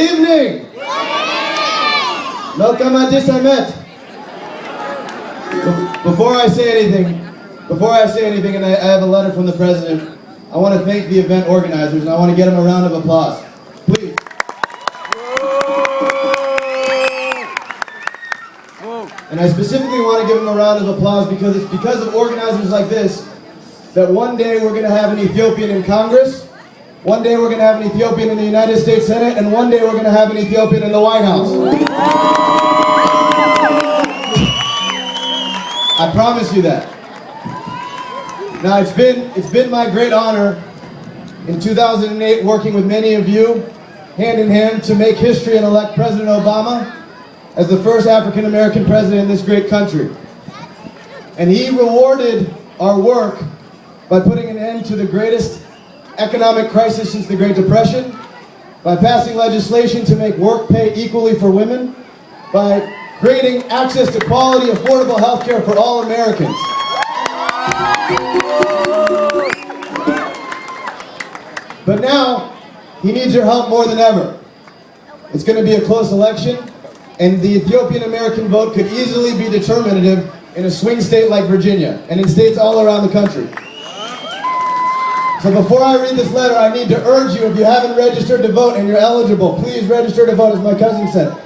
evening. Welcome at this event. Before I say anything, and I have a letter from the president, I want to thank the event organizers, and I want to get them a round of applause. Please. And I specifically want to give them a round of applause because it's because of organizers like this that one day we're going to have an Ethiopian in Congress, one day we're going to have an Ethiopian in the United States Senate, and one day we're going to have an Ethiopian in the White House. I promise you that. Now it's been my great honor in 2008 working with many of you hand in hand to make history and elect President Obama as the first African American president in this great country. And he rewarded our work by putting an end to the greatest economic crisis since the Great Depression, by passing legislation to make work pay equally for women, by creating access to quality, affordable health care for all Americans. But now, he needs your help more than ever. It's going to be a close election, and the Ethiopian American vote could easily be determinative in a swing state like Virginia, and in states all around the country. So before I read this letter, I need to urge you, if you haven't registered to vote and you're eligible, please register to vote, as my cousin said.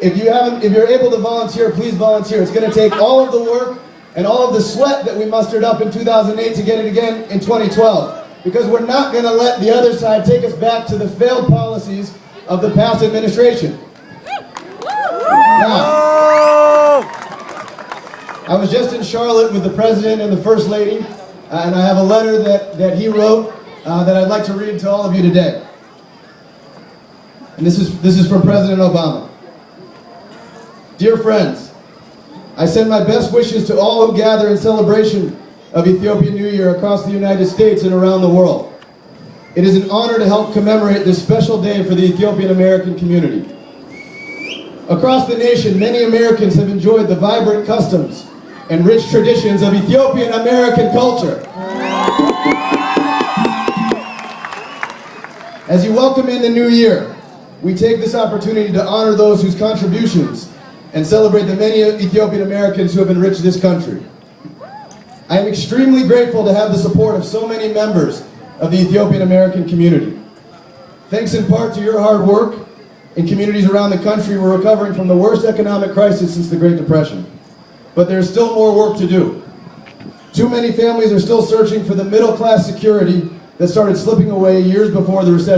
If you're able to volunteer, please volunteer. It's going to take all of the work and all of the sweat that we mustered up in 2008 to get it again in 2012. Because we're not going to let the other side take us back to the failed policies of the past administration. Now, I was just in Charlotte with the President and the First Lady, and I have a letter that he wrote that I'd like to read to all of you today. And this is from President Obama. Dear friends, I send my best wishes to all who gather in celebration of Ethiopian New Year across the United States and around the world. It is an honor to help commemorate this special day for the Ethiopian American community. Across the nation, many Americans have enjoyed the vibrant customs and rich traditions of Ethiopian American culture. As you welcome in the new year, we take this opportunity to honor those whose contributions and celebrate the many Ethiopian Americans who have enriched this country. I am extremely grateful to have the support of so many members of the Ethiopian American community. Thanks in part to your hard work, in communities around the country, we're recovering from the worst economic crisis since the Great Depression. But there's still more work to do. Too many families are still searching for the middle-class security that started slipping away years before the recession.